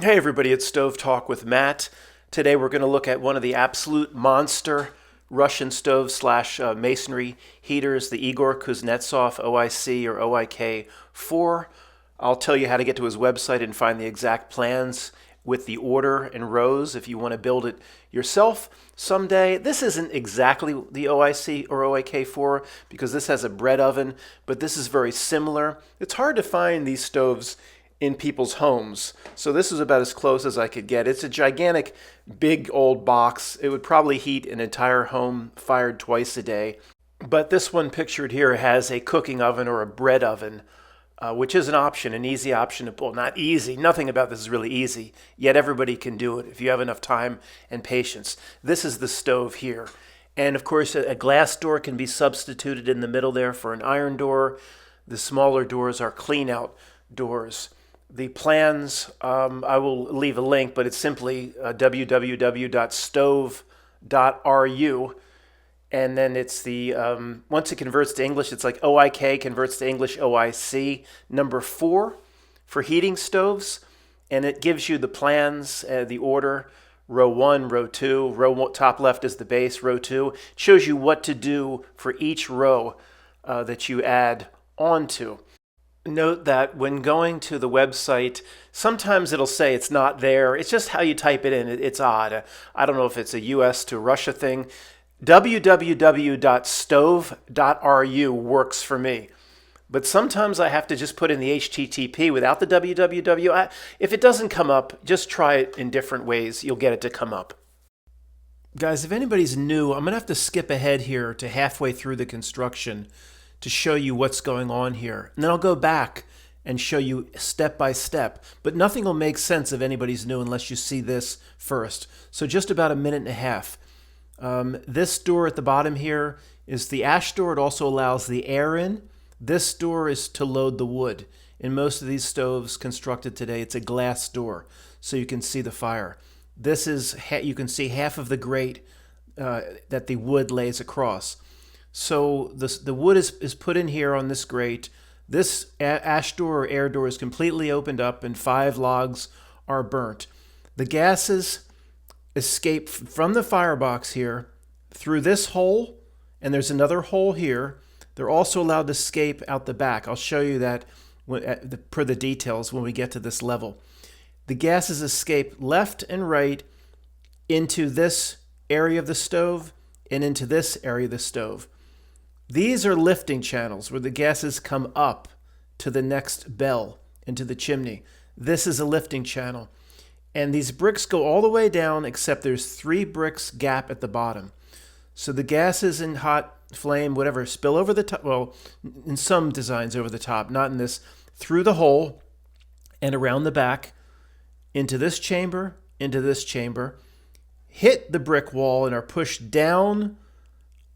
Hey everybody, it's Stove Talk with Matt. Today we're going to look at one of the absolute monster Russian stove slash masonry heaters, the Igor Kuznetsov OIC or OIK-4. I'll tell you how to get to his website and find the exact plans with the order and rows if you want to build it yourself someday. This isn't exactly the OIC or OIK-4 because this has a bread oven, but this is very similar. It's hard to find these stoves in people's homes. So this is about as close as I could get. It's a gigantic, big old box. It would probably heat an entire home fired twice a day. But this one pictured here has a cooking oven or a bread oven, which is an option, an easy option to pull. Not easy. Nothing about this is really easy, yet everybody can do it if you have enough time and patience. This is the stove here. And of course, a glass door can be substituted in the middle there for an iron door. The smaller doors are clean-out doors. The plans, I will leave a link, but it's simply www.stove.ru. And then it's the, once it converts to English, it's like OIK converts to English OIC, number 4 for heating stoves. And it gives you the plans, the order, row 1, row 2, top left is the base, row 2. It shows you what to do for each row that you add onto. Note that when going to the website, sometimes it'll say it's not there. It's just how you type it in. It's odd. I don't know if it's a US to Russia thing. www.stove.ru works for me. But sometimes I have to just put in the HTTP without the www. If it doesn't come up, just try it in different ways. You'll get it to come up. Guys, if anybody's new, I'm going to have to skip ahead here to halfway through the construction to show you what's going on here. And then I'll go back and show you step by step. But nothing will make sense if anybody's new unless you see this first. So just about a minute and a half. This door at the bottom here is the ash door. It also allows the air in. This door is to load the wood. In most of these stoves constructed today, it's a glass door, so you can see the fire. This is, you can see half of the grate that the wood lays across. So the wood is put in here on this grate. This ash door or air door is completely opened up and 5 logs are burnt. The gases escape from the firebox here through this hole, and there's another hole here. They're also allowed to escape out the back. I'll show you that per the details when we get to this level. The gases escape left and right into this area of the stove and into this area of the stove. These are lifting channels where the gases come up to the next bell into the chimney. This is a lifting channel. And these bricks go all the way down except there's 3 bricks gap at the bottom. So the gases in hot flame, whatever, spill over the top. Well, in some designs over the top, not in this. Through the hole and around the back into this chamber, hit the brick wall and are pushed down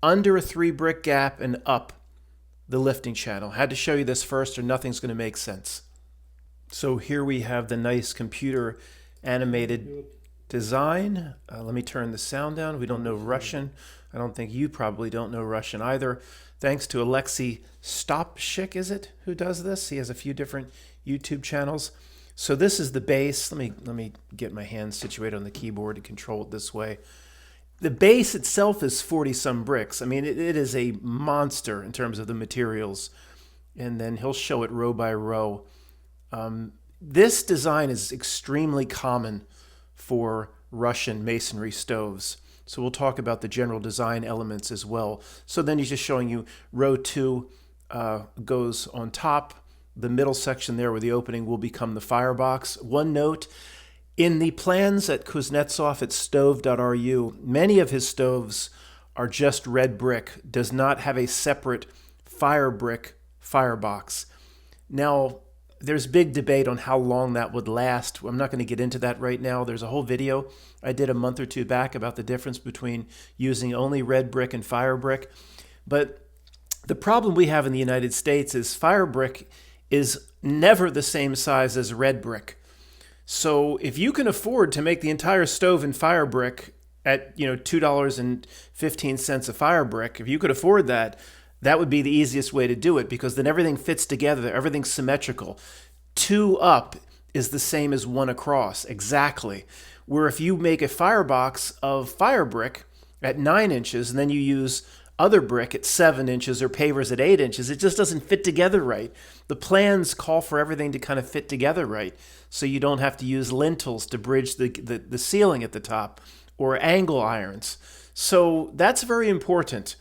under a 3 brick gap and up the lifting channel. Had to show you this first or nothing's going to make sense. So here we have the nice computer animated design. Let me turn the sound down. We don't know Russian. I don't think you probably don't know Russian either. Thanks to Alexi Stopshik, is it, who does this? He has a few different YouTube channels. So this is the base. Let me get my hands situated on the keyboard to control it this way. The base itself is 40-some bricks. I mean, it is a monster in terms of the materials. And then he'll show it row by row. This design is extremely common for Russian masonry stoves. So we'll talk about the general design elements as well. So then he's just showing you row 2 goes on top. The middle section there where the opening will become the firebox. One note. In the plans at Kuznetsov at stove.ru, many of his stoves are just red brick, does not have a separate fire brick firebox. Now, there's big debate on how long that would last. I'm not going to get into that right now. There's a whole video I did a month or 2 back about the difference between using only red brick and fire brick. But the problem we have in the United States is fire brick is never the same size as red brick. So if you can afford to make the entire stove in fire brick at $2.15 a fire brick, if you could afford that, that would be the easiest way to do it because then everything fits together, everything's symmetrical. 2 up is the same as 1 across, exactly. Where if you make a firebox of fire brick at 9 inches and then you use other brick at 7 inches or pavers at 8 inches, it just doesn't fit together right. The plans call for everything to kind of fit together right, so you don't have to use lintels to bridge the ceiling at the top or angle irons. So that's very important.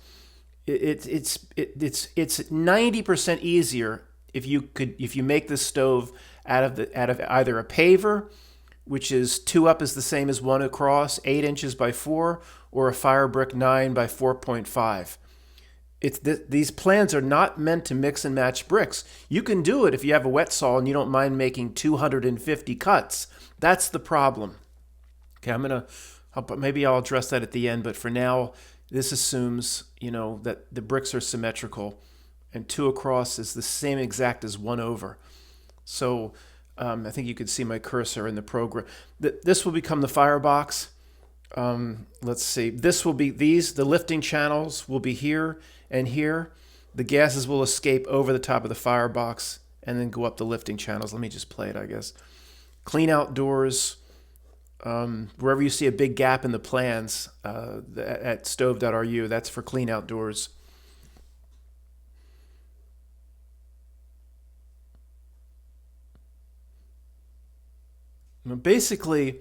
It's 90% easier if you make this stove out of either a paver, which is 2 up is the same as 1 across, 8 inches by 4, or a fire brick 9 by 4.5. These plans are not meant to mix and match bricks. You can do it if you have a wet saw and you don't mind making 250 cuts. That's the problem. Okay, maybe I'll address that at the end, but for now, this assumes, that the bricks are symmetrical, and 2 across is the same exact as 1 over. So I think you can see my cursor in the program. This will become the firebox. Let's see. This will be the lifting channels will be here and here. The gases will escape over the top of the firebox and then go up the lifting channels. Let me just play it, I guess. Cleanout doors. Wherever you see a big gap in the plans at stove.ru, that's for cleanout doors. Basically,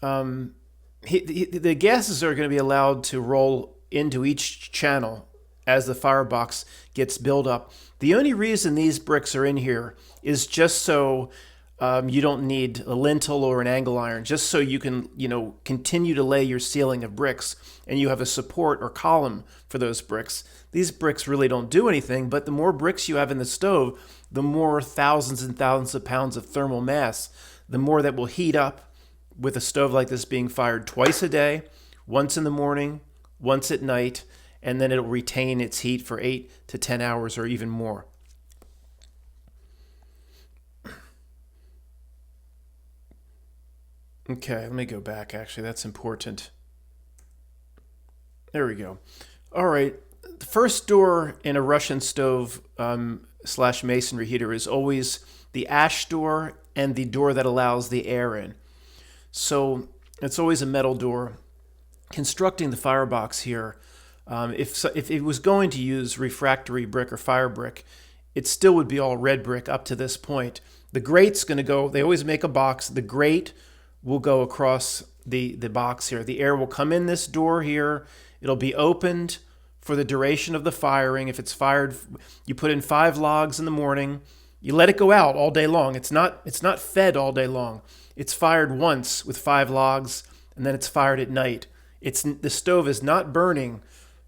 the gases are going to be allowed to roll into each channel as the firebox gets built up. The only reason these bricks are in here is just so you don't need a lintel or an angle iron, just so you can, continue to lay your ceiling of bricks and you have a support or column for those bricks. These bricks really don't do anything, but the more bricks you have in the stove, the more thousands and thousands of pounds of thermal mass, the more that will heat up with a stove like this being fired twice a day, once in the morning, once at night, and then it'll retain its heat for 8 to 10 hours or even more. Okay, let me go back, actually. That's important. There we go. All right. The first door in a Russian stove / masonry heater is always the ash door and the door that allows the air in. So it's always a metal door. Constructing the firebox here, if it was going to use refractory brick or fire brick, it still would be all red brick up to this point. The grate's going to go, they always make a box. The grate will go across the box here. The air will come in this door here. It'll be opened for the duration of the firing. If it's fired, you put in 5 logs in the morning. You let it go out all day long. It's not fed all day long. It's fired once with 5 logs, and then it's fired at night. The stove is not burning,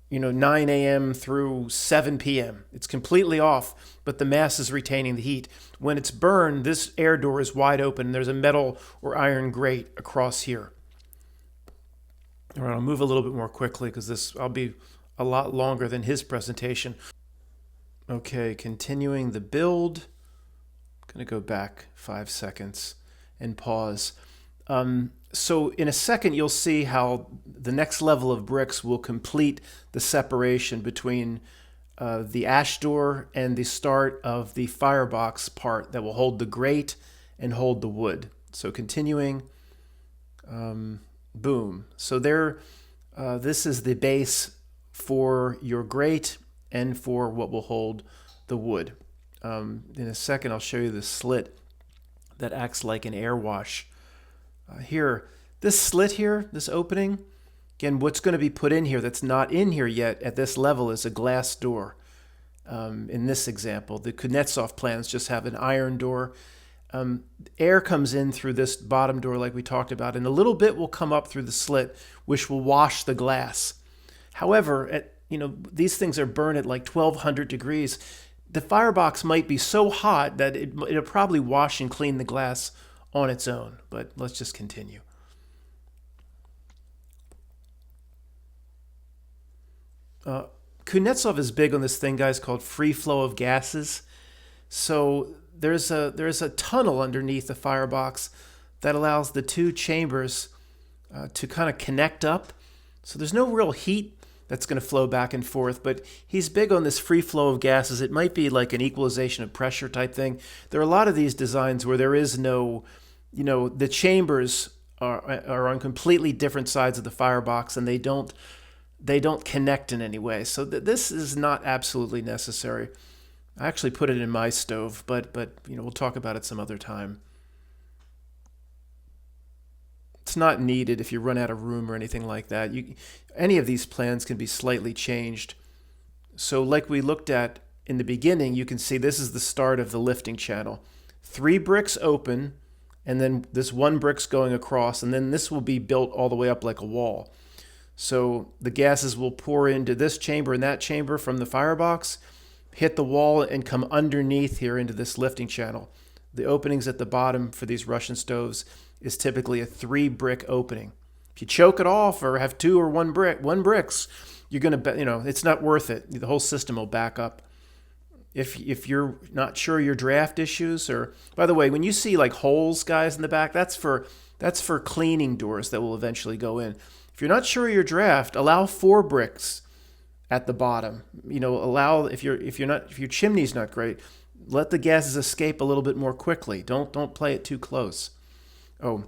9 a.m. through 7 p.m. It's completely off, but the mass is retaining the heat. When it's burned, this air door is wide open. There's a metal or iron grate across here. All right, I'll move a little bit more quickly because I'll be a lot longer than his presentation. Okay, continuing the build. I'm going to go back 5 seconds and pause. So in a second, you'll see how the next level of bricks will complete the separation between the ash door and the start of the firebox part that will hold the grate and hold the wood. So continuing, boom. So this is the base for your grate and for what will hold the wood. In a second, I'll show you the slit that acts like an air wash. Here, this slit here, this opening, again, what's going to be put in here that's not in here yet at this level is a glass door. In this example, the Kuznetsov plans just have an iron door. Air comes in through this bottom door like we talked about, and a little bit will come up through the slit, which will wash the glass. However, these things are burned at like 1200 degrees. The firebox might be so hot that it'll probably wash and clean the glass on its own, but let's just continue. Kuznetsov is big on this thing, guys, called free flow of gases. So there's a tunnel underneath the firebox that allows the 2 chambers to kind of connect up. So there's no real heat that's going to flow back and forth. But he's big on this free flow of gases. It might be like an equalization of pressure type thing. There are a lot of these designs where there is no, the chambers are on completely different sides of the firebox, and they don't connect in any way. So this is not absolutely necessary. I actually put it in my stove, but we'll talk about it some other time. It's not needed if you run out of room or anything like that. Any of these plans can be slightly changed. So like we looked at in the beginning, you can see this is the start of the lifting channel. 3 bricks open, and then this 1 brick's going across, and then this will be built all the way up like a wall. So the gases will pour into this chamber and that chamber from the firebox, hit the wall, and come underneath here into this lifting channel. The openings at the bottom for these Russian stoves is typically a 3 brick opening. If you choke it off or have 2 or 1 bricks, you're going to, it's not worth it. The whole system will back up. If you're not sure your draft issues, or by the way, when you see like holes, guys, in the back, that's for cleaning doors that will eventually go in. If you're not sure your draft, allow 4 bricks at the bottom. Allow if your chimney's not great, let the gases escape a little bit more quickly. Don't play it too close. Oh,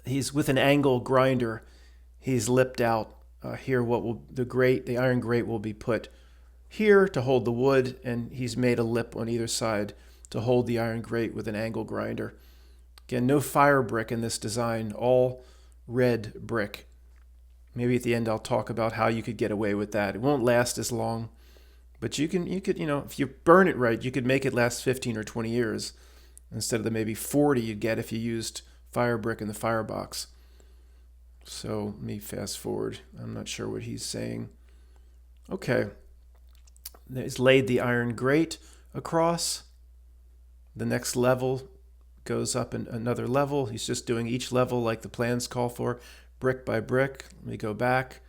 he's with an angle grinder. He's lipped out here. The iron grate will be put here to hold the wood, and he's made a lip on either side to hold the iron grate with an angle grinder. Again, no fire brick in this design, all red brick. Maybe at the end I'll talk about how you could get away with that. It won't last as long, but you could, if you burn it right, you could make it last 15 or 20 years instead of the maybe 40 you'd get if you used fire brick in the firebox. So let me fast forward. I'm not sure what he's saying. Okay. He's laid the iron grate across. The next level goes up another level. He's just doing each level like the plans call for, brick by brick. Let me go back.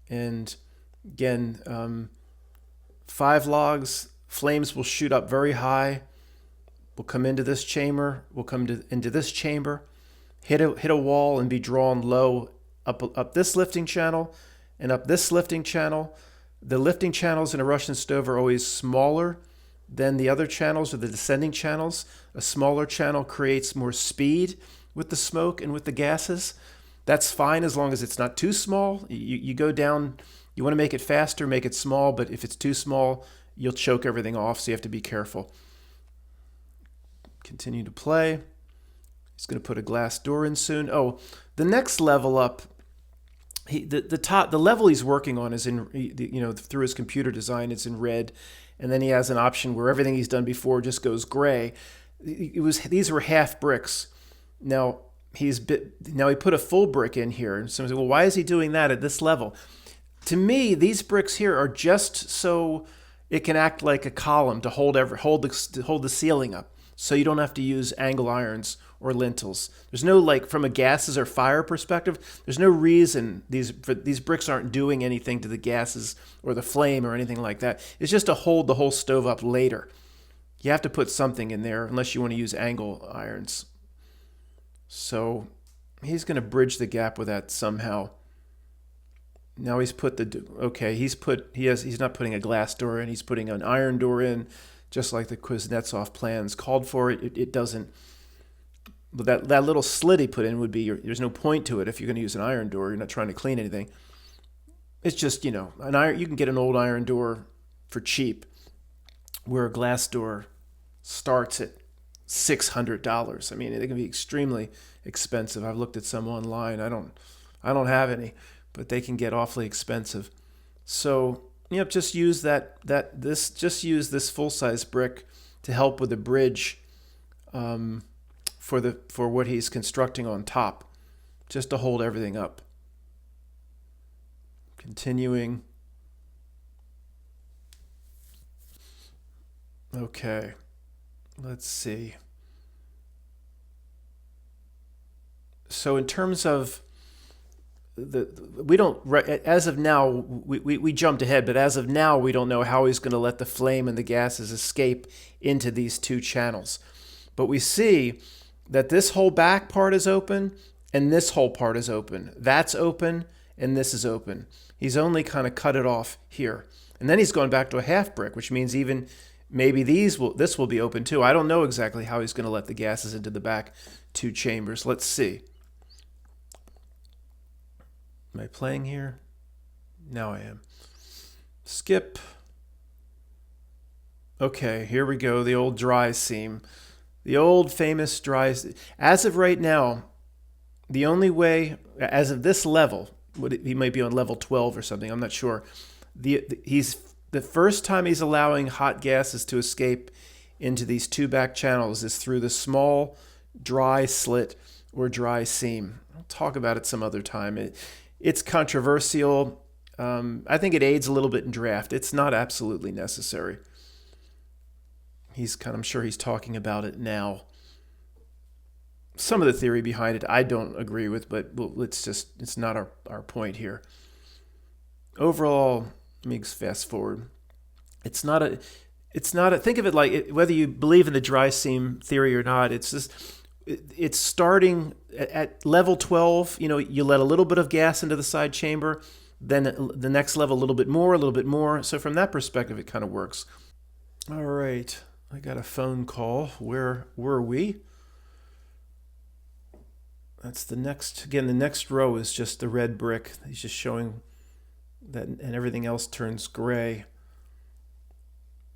And again, 5 logs. Flames will shoot up very high. We'll come into this chamber. We'll come into this chamber, hit a wall, and be drawn low up this lifting channel and up this lifting channel. The lifting channels in a Russian stove are always smaller than the other channels or the descending channels. A smaller channel creates more speed with the smoke and with the gases. That's fine as long as it's not too small. You go down, you want to make it faster, make it small, but if it's too small, you'll choke everything off, so you have to be careful. Continue to play. He's going to put a glass door in soon. Oh, the next level up, the level he's working on is in, through his computer design, it's in red, and then he has an option where everything he's done before just goes gray. These were half bricks. Now he put a full brick in here, and someone said, well, why is he doing that at this level? To me, these bricks here are just so it can act like a column to hold the ceiling up, so you don't have to use angle irons or lintels. There's no, from a gases or fire perspective, there's no reason these bricks aren't doing anything to the gases or the flame or anything like that. It's just to hold the whole stove up later. You have to put something in there unless you want to use angle irons. So he's going to bridge the gap with that somehow. Now he's put he's not putting a glass door in, he's putting an iron door in, just like the Kuznetsov plans called for. It doesn't. But that little slit he put in would be there's no point to it if you're going to use an iron door. You're not trying to clean anything. It's just, an iron. You can get an old iron door for cheap, where a glass door starts at $600. I mean, they can be extremely expensive. I've looked at some online. I don't have any, but they can get awfully expensive. So, just use this full-size brick to help with the bridge for what he's constructing on top, just to hold everything up. Continuing. Okay, let's see. So in terms of as of now, we jumped ahead, but as of now, we don't know how he's going to let the flame and the gases escape into these 2 channels. But we see that this whole back part is open and this whole part is open. That's open and this is open. He's only kind of cut it off here. And then he's going back to a half brick, which means even maybe this will be open too. I don't know exactly how he's going to let the gases into the back two chambers. Let's see. Am I playing here? Now I am. Skip. Okay, here we go. The old dry seam. The old famous dry seam. As of right now, the only way, as of this level, he might be on level 12 or something, I'm not sure. The first time he's allowing hot gases to escape into these two back channels is through the small dry slit or dry seam. I'll talk about it some other time. It's controversial. I think it aids a little bit in draft. It's not absolutely necessary. I'm sure he's talking about it now. Some of the theory behind it I don't agree with, but it's not our point here. Overall, let me fast forward. It's not a, think of it like whether you believe in the dry seam theory or not, it's starting at level 12, you let a little bit of gas into the side chamber, then the next level a little bit more. So from that perspective, it kind of works. All right, I got a phone call. Where were we? That's the next row is just the red brick. He's just showing that, and everything else turns gray.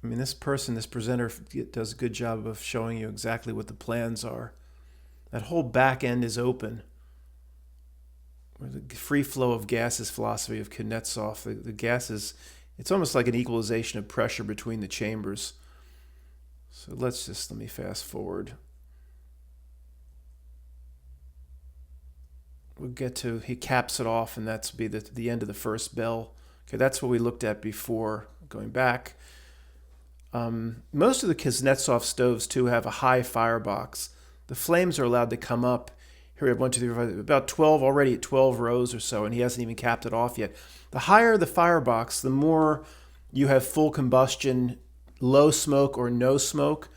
I mean, this presenter does a good job of showing you exactly what the plans are. That whole back end is open. Or the free flow of gases philosophy of Kuznetsov. The gases, it's almost like an equalization of pressure between the chambers. So let me fast forward. We'll get to, he caps it off, and that's be the end of the first bell. Okay, that's what we looked at before. Going back. Most of the Kuznetsov stoves, too, have a high firebox. The flames are allowed to come up. Here we have 1, 2, 3, 4, 5, about 12, already at 12 rows or so, and he hasn't even capped it off yet. The higher the firebox, the more you have full combustion, low smoke or no smoke.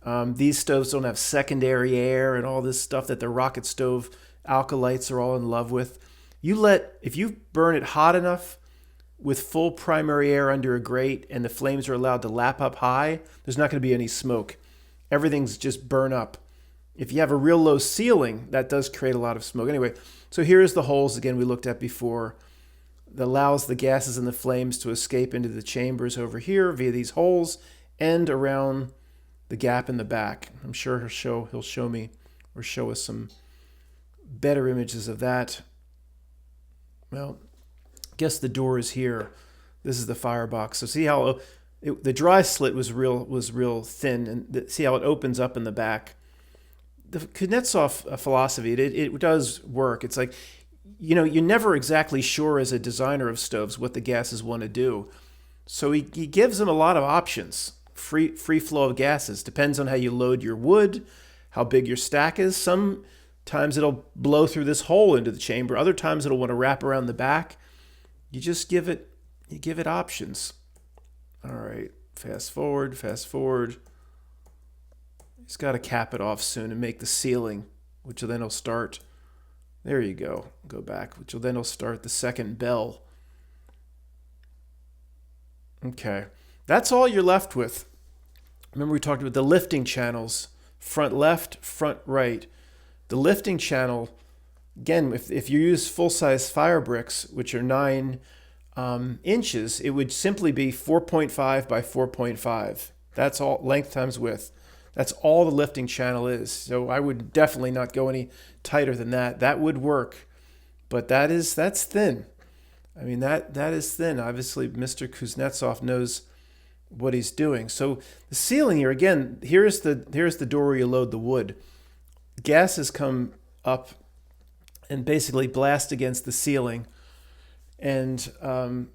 These stoves don't have secondary air and all this stuff that the rocket stove alkalites are all in love with. If you burn it hot enough with full primary air under a grate and the flames are allowed to lap up high, there's not going to be any smoke. Everything's just burn up. If you have a real low ceiling, that does create a lot of smoke. Anyway, so here's the holes again we looked at before that allows the gases and the flames to escape into the chambers over here via these holes and around the gap in the back. I'm sure he'll show me or show us some better images of that. Well, I guess the door is here. This is the firebox. So see how the dry slit was real thin, and see how it opens up in the back. The Kuznetsov philosophy, it does work. It's like, you're never exactly sure as a designer of stoves what the gases want to do. So he gives them a lot of options. Free flow of gases. Depends on how you load your wood, how big your stack is. Sometimes it'll blow through this hole into the chamber. Other times it'll want to wrap around the back. You just give it options. All right, fast forward. He's got to cap it off soon and make the ceiling, which then will start. There you go. Go back, which will then will start the second bell. Okay, that's all you're left with. Remember we talked about the lifting channels, front left, front right. The lifting channel, again, if you use full-size fire bricks, which are 9 inches, it would simply be 4.5 by 4.5. That's all, length times width. That's all the lifting channel is. So I would definitely not go any tighter than that. That would work, but that's thin. I mean, that is thin. Obviously, Mr. Kuznetsov knows what he's doing. So the ceiling here, again, here's the door where you load the wood. Gases come up and basically blast against the ceiling and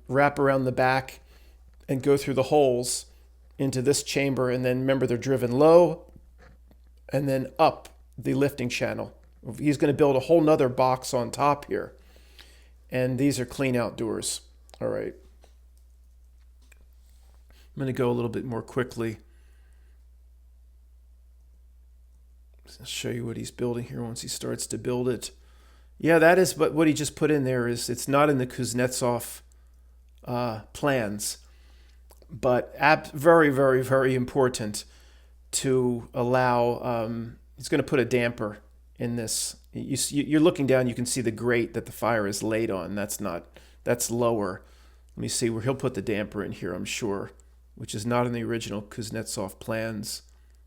wrap around the back and go through the holes into this chamber. And then remember, they're driven low and then up the lifting channel. He's going to build a whole nother box on top here. And these are cleanout doors. All right. I'm going to go a little bit more quickly. I'll show you what he's building here once he starts to build it. Yeah, that is, but what he just put in there is it's not in the Kuznetsov plans, but very, very, very important to allow. He's going to put a damper in this. You're looking down, you can see the grate that the fire is laid on. That's not, that's lower. Let me see where he'll put the damper in here, I'm sure, which is not in the original Kuznetsov plans.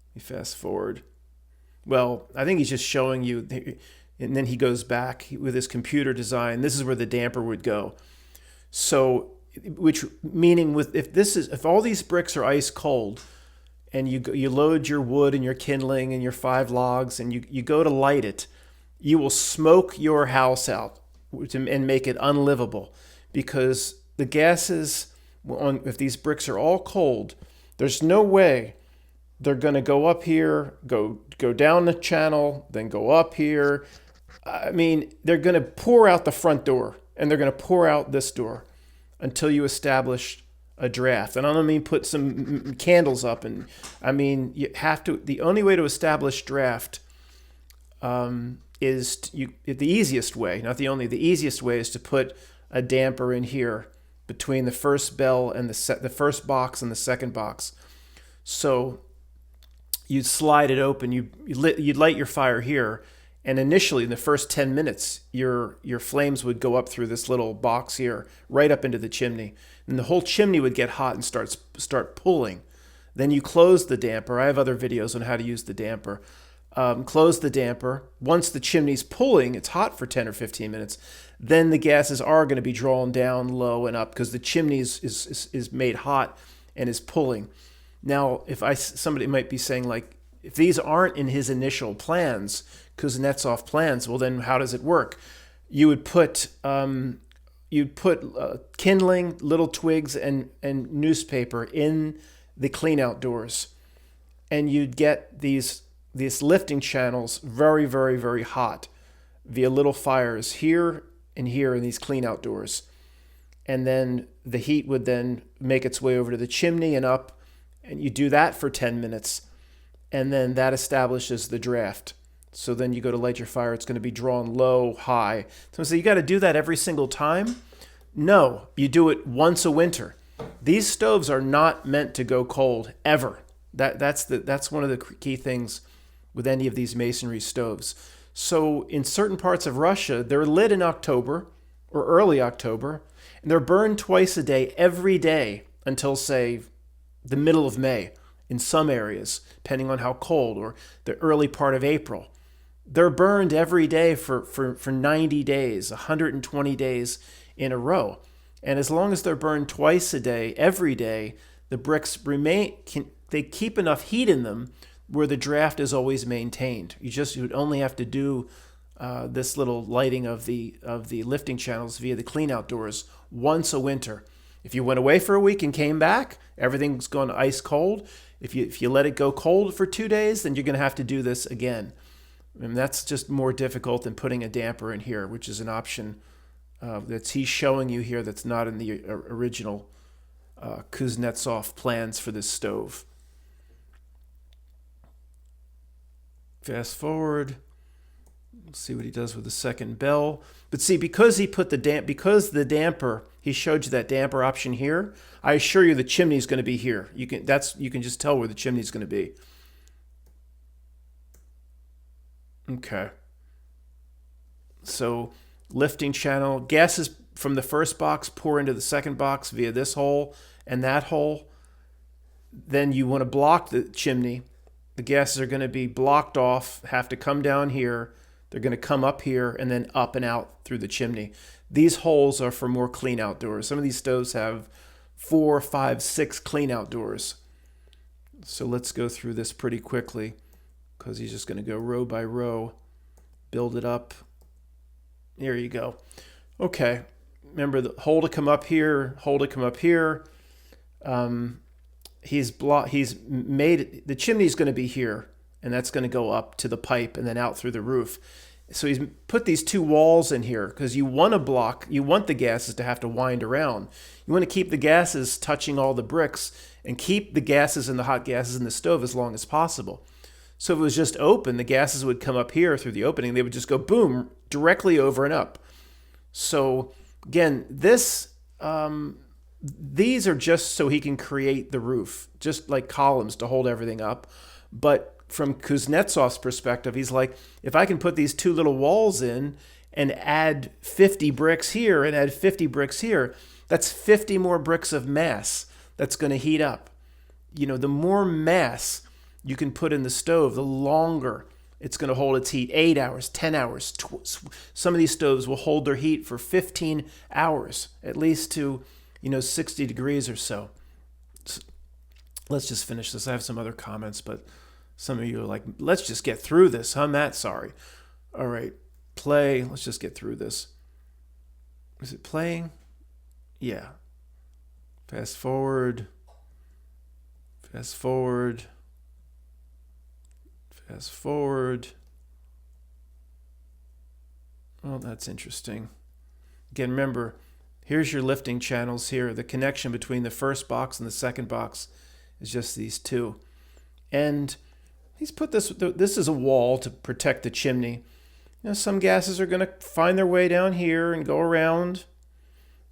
Let me fast forward. Well, I think he's just showing you, and then he goes back with his computer design. This is where the damper would go. So, which meaning with if all these bricks are ice cold, and you load your wood and your kindling and your 5 logs, and you go to light it, you will smoke your house out and make it unlivable, because the gases, if these bricks are all cold, there's no way they're going to go up here, go down the channel, then go up here. I mean, they're going to pour out the front door, and they're going to pour out this door until you establish a draft. And I don't mean put some candles up, and I mean you have to. The only way to establish draft is the easiest way, not the only. The easiest way is to put a damper in here between the first bell and the first box and the second box. So you'd slide it open. You'd light your fire here, and initially in the first 10 minutes, your flames would go up through this little box here, right up into the chimney, and the whole chimney would get hot and start pulling. Then you close the damper. I have other videos on how to use the damper. Close the damper. Once the chimney's pulling, it's hot for 10 or 15 minutes. Then the gases are going to be drawn down low and up because the chimney is made hot and is pulling. Now, somebody might be saying, like, if these aren't in his initial plans, Kuznetsov plans, well, then how does it work? You would put kindling, little twigs, and newspaper in the cleanout doors, and you'd get these lifting channels very, very, very hot via little fires here and here in these cleanout doors, and then the heat would then make its way over to the chimney and up. And you do that for 10 minutes, and then that establishes the draft. So then you go to light your fire, it's going to be drawn low, high. So you got to do that every single time? No, you do it once a winter. These stoves are not meant to go cold, ever. That's one of the key things with any of these masonry stoves. So in certain parts of Russia, they're lit in October or early October, and they're burned twice a day, every day, until, say, the middle of May in some areas, depending on how cold, or the early part of April. They're burned every day for 90 days, 120 days in a row. And as long as they're burned twice a day, every day, the bricks they keep enough heat in them where the draft is always maintained. You would only have to do this little lighting of the lifting channels via the cleanout doors once a winter. If you went away for a week and came back, everything's gone ice cold. If you let it go cold for 2 days, then you're going to have to do this again. And that's just more difficult than putting a damper in here, which is an option that he's showing you here that's not in the original Kuznetsov plans for this stove. Fast forward. Let's see what he does with the second bell. But see, because he put the damper, he showed you that damper option here. I assure you the chimney's going to be here. You can just tell where the chimney's going to be. Okay. So lifting channel, gases from the first box pour into the second box via this hole and that hole. Then you want to block the chimney. The gases are going to be blocked off, have to come down here. They're going to come up here and then up and out through the chimney. These holes are for more clean out doors. Some of these stoves have 4, 5, 6 clean out doors. So let's go through this pretty quickly because he's just going to go row by row, build it up. There you go. Okay. Remember the hole to come up here, hole to come up here. He's made the chimney's going to be here, and that's going to go up to the pipe and then out through the roof. So he's put these 2 walls in here because you want the gases to have to wind around. You want to keep the gases touching all the bricks and keep the gases and the hot gases in the stove as long as possible. So if it was just open, the gases would come up here through the opening. They would just go boom, directly over and up. So again, these are just so he can create the roof, just like columns to hold everything up. But from Kuznetsov's perspective, he's like, if I can put these two little walls in and add 50 bricks here and add 50 bricks here, that's 50 more bricks of mass that's going to heat up. The more mass you can put in the stove, the longer it's going to hold its heat. 8 hours, 10 hours. Some of these stoves will hold their heat for 15 hours, at least to 60 degrees or so. Let's just finish this. I have some other comments, but some of you are like, let's just get through this. I'm that sorry. All right, play. Let's just get through this. Is it playing? Yeah. Fast forward. Fast forward. Fast forward. Oh, that's interesting. Again, remember, here's your lifting channels here. The connection between the first box and the second box is just these two. And he's put this is a wall to protect the chimney. Some gases are going to find their way down here and go around.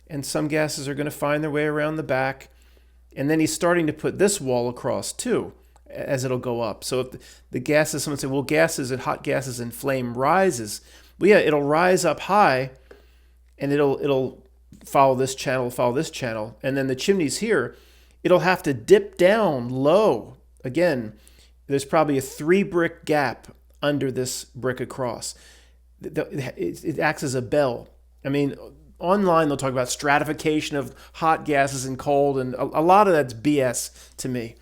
And some gases are going to find their way around the back. And then he's starting to put this wall across too, as it'll go up. So if the gases, someone say, well, gases and hot gases and flame rises. Well, yeah, it'll rise up high, and it'll follow this channel, and then the chimneys here, it'll have to dip down low. Again, there's probably a 3-brick gap under this brick across. It acts as a bell. I mean, online they'll talk about stratification of hot gases and cold, and a lot of that's BS to me.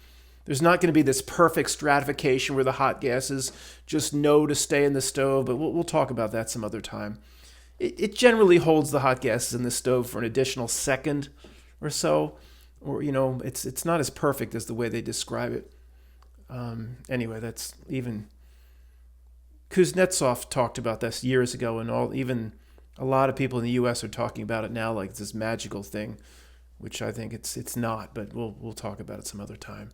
There's not going to be this perfect stratification where the hot gases just know to stay in the stove, but we'll talk about that some other time. It generally holds the hot gases in the stove for an additional second or so, or it's not as perfect as the way they describe it. Anyway, that's even Kuznetsov talked about this years ago, and even a lot of people in the U.S. are talking about it now, like this magical thing, which I think it's not. But we'll talk about it some other time.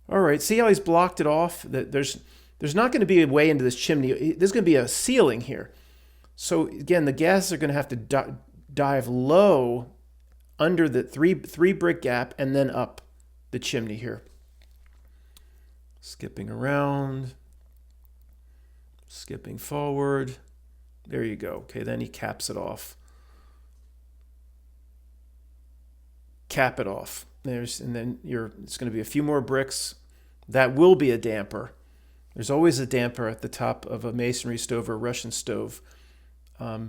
All right, see how he's blocked it off? There's not going to be a way into this chimney. There's going to be a ceiling here. So again, the gases are going to have to dive low under the three brick gap and then up the chimney here. Skipping around, skipping forward. There you go. Okay, then he caps it off. Cap it off. It's going to be a few more bricks. That will be a damper. There's always a damper at the top of a masonry stove or a Russian stove,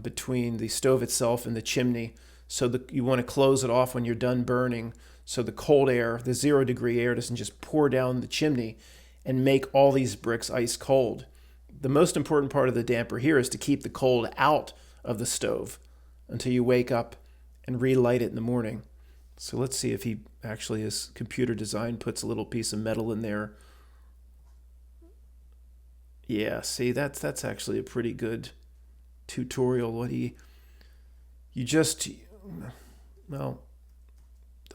between the stove itself and the chimney. So you want to close it off when you're done burning, so the cold air, the 0-degree air, doesn't just pour down the chimney and make all these bricks ice cold. The most important part of the damper here is to keep the cold out of the stove until you wake up and relight it in the morning. So let's see if he actually, his computer design, puts a little piece of metal in there. Yeah, see, that's actually a pretty good tutorial.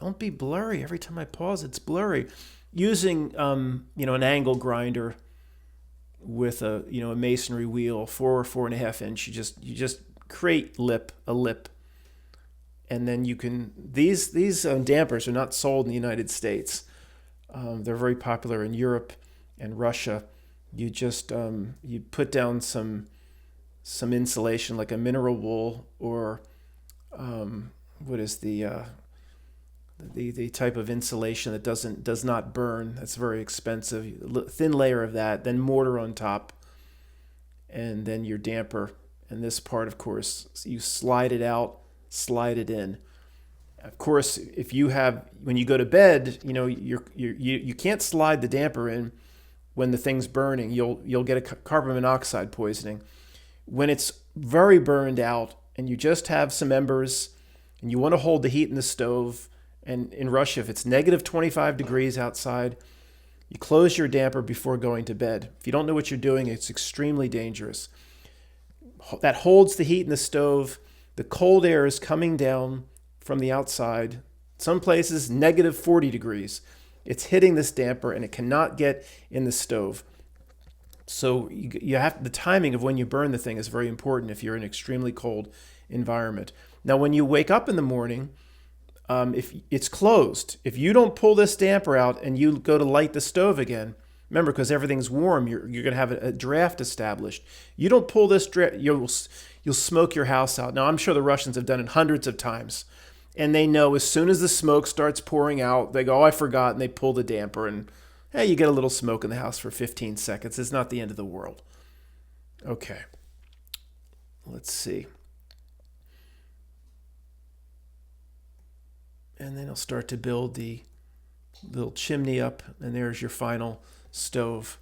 Don't be blurry. Every time I pause, it's blurry. Using an angle grinder with a masonry wheel, 4 or 4.5 inch. You just create a lip, and then you can. These dampers are not sold in the United States. They're very popular in Europe and Russia. You just you put down some insulation, like a mineral wool, or what is the type of insulation that does not burn. That's very expensive. Thin layer of that, then mortar on top, and then your damper. And this part, of course, you slide it out, slide it in. Of course, if you have, when you go to bed, you can't slide the damper in when the thing's burning. You'll get a carbon monoxide poisoning. When it's very burned out and you just have some embers and you want to hold the heat in the stove, and in Russia, if it's negative 25 degrees outside, you close your damper before going to bed. If you don't know what you're doing, it's extremely dangerous. That holds the heat in the stove. The cold air is coming down from the outside. Some places, negative 40 degrees. It's hitting this damper and it cannot get in the stove. So you have the timing of when you burn the thing is very important if you're in an extremely cold environment. Now, when you wake up in the morning, if it's closed, if you don't pull this damper out and you go to light the stove again, remember, because everything's warm, you're going to have a draft established. You don't pull this draft, you'll smoke your house out. Now, I'm sure the Russians have done it hundreds of times, and they know as soon as the smoke starts pouring out, they go, "Oh, I forgot," and they pull the damper, and hey, you get a little smoke in the house for 15 seconds. It's not the end of the world. Okay, let's see. And then I'll start to build the little chimney up, and there's your final stove.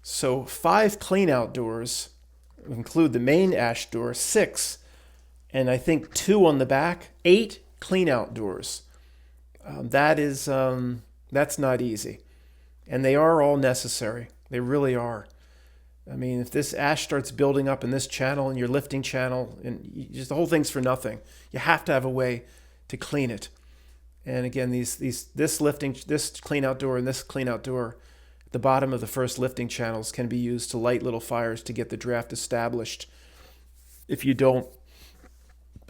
So 5 clean out doors, include the main ash door, 6, and I think 2 on the back, 8 clean out doors. That's not easy, and they are all necessary. They really are. I mean, if this ash starts building up in this channel and your lifting channel, and just the whole thing's for nothing. You have to have a way to clean it. And again, this clean out door and this clean out door at the bottom of the first lifting channels can be used to light little fires to get the draft established. If you don't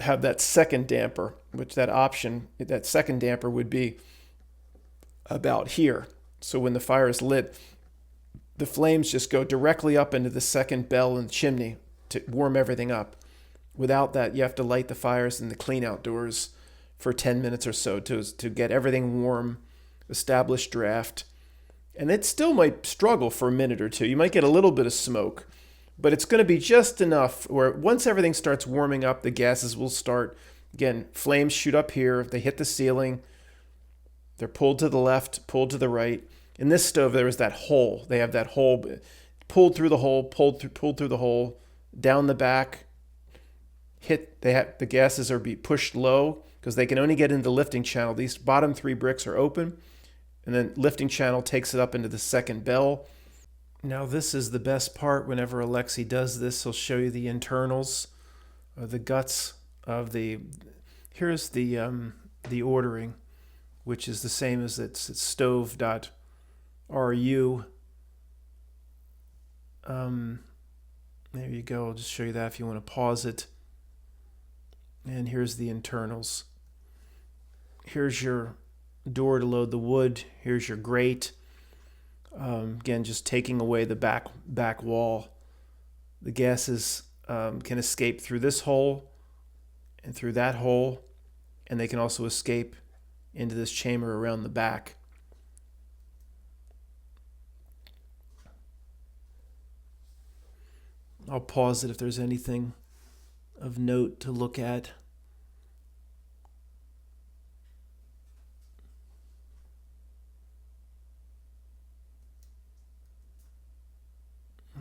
have that second damper, which that second damper would be about here. So when the fire is lit, the flames just go directly up into the second bell and chimney to warm everything up. Without that, you have to light the fires in the clean out doors for 10 minutes or so to get everything warm, establish draft. And it still might struggle for a minute or two. You might get a little bit of smoke, but it's going to be just enough where once everything starts warming up, the gases will start. Again, flames shoot up here. They hit the ceiling. They're pulled to the left, pulled to the right. In this stove, there is that hole. They have that hole pulled through the hole, pulled through the hole, down the back. The gases are be pushed low because they can only get into the lifting channel. These bottom 3 bricks are open, and then lifting channel takes it up into the second bell. Now this is the best part. Whenever Alexi does this, he'll show you the internals, or the guts of the. Here's the ordering, which is the same as it's stove.ru. There you go. I'll just show you that if you want to pause it. And here's the internals. Here's your door to load the wood. Here's your grate. Again, just taking away the back wall. The gases can escape through this hole and through that hole, and they can also escape into this chamber around the back. I'll pause it if there's anything of note to look at.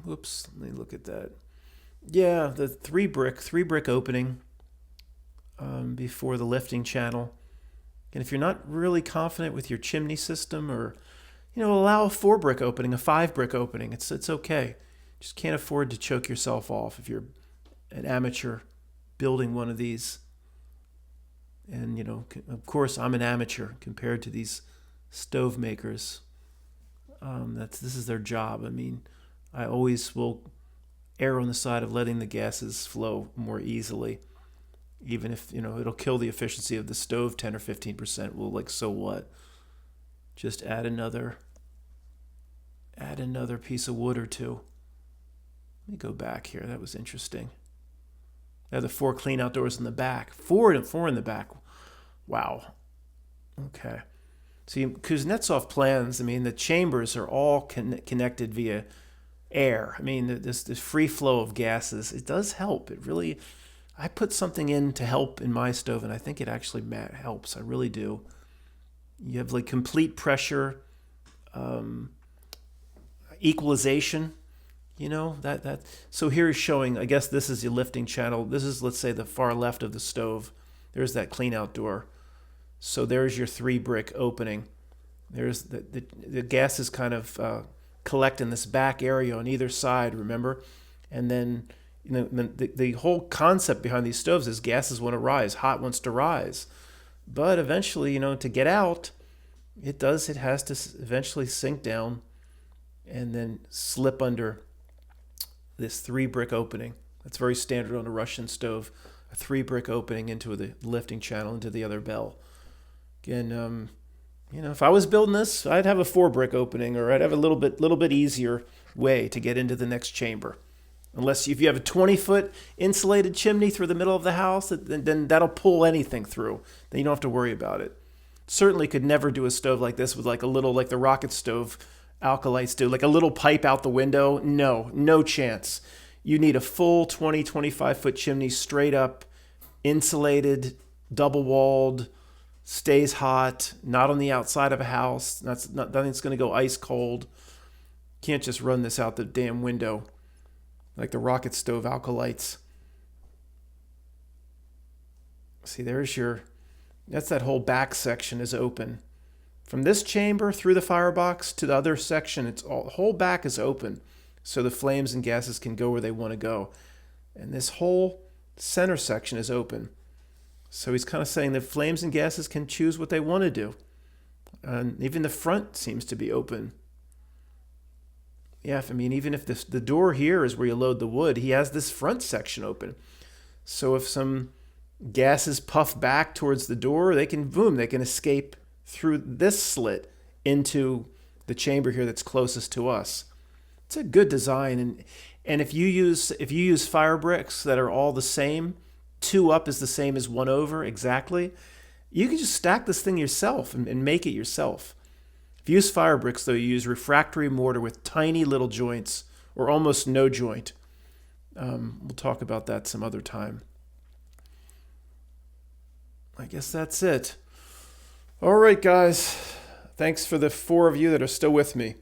Whoops, let me look at that. Yeah, the three brick opening before the lifting channel. And if you're not really confident with your chimney system, or allow a 4 brick opening, a 5 brick opening. It's okay. Just can't afford to choke yourself off if you're an amateur building one of these. And of course, I'm an amateur compared to these stove makers. This is their job. I mean, I always will err on the side of letting the gases flow more easily, even if it'll kill the efficiency of the stove 10 or 15%. Well, so what? Just add another piece of wood or two. Let me go back here. That was interesting. There are the 4 clean out doors in the back. 4 in the back. Wow. Okay. See, Kuznetsov plans, the chambers are all connected via air. This free flow of gases, it does help. It really, I put something in to help in my stove, and I think it actually helps. I really do. You have complete pressure, equalization. That. So here is showing, I guess this is your lifting channel. This is, let's say, the far left of the stove. There's that clean out door. So there's your 3 brick opening. There's the gases kind of collect in this back area on either side, remember? And then the whole concept behind these stoves is gases want to rise, hot wants to rise. But eventually, to get out, it has to eventually sink down and then slip under this 3-brick opening. That's very standard on a Russian stove. A 3-brick opening into the lifting channel into the other bell. Again, if I was building this, I'd have a 4-brick opening, or I'd have a little bit easier way to get into the next chamber. Unless if you have a 20-foot insulated chimney through the middle of the house, then that'll pull anything through. Then you don't have to worry about it. Certainly could never do a stove like this with like a little, like the rocket stove alkalites do, like a little pipe out the window. No chance. You need a full 20, 25-foot chimney, straight up, insulated, double-walled, stays hot, not on the outside of a house. Nothing's going to go ice cold. Can't just run this out the damn window like the rocket stove alkalites. See, that's that whole back section is open. From this chamber through the firebox to the other section, the whole back is open, so the flames and gases can go where they want to go. And this whole center section is open. So he's kind of saying that flames and gases can choose what they want to do. And even the front seems to be open. Yeah, even if the door here is where you load the wood, he has this front section open. So if some gases puff back towards the door, they can escape through this slit into the chamber here that's closest to us. It's a good design, and if you use fire bricks that are all the same, 2 up is the same as 1 over exactly, you can just stack this thing yourself and make it yourself. If you use fire bricks, though, you use refractory mortar with tiny little joints or almost no joint. We'll talk about that some other time. I guess that's it. All right, guys. Thanks for the 4 of you that are still with me.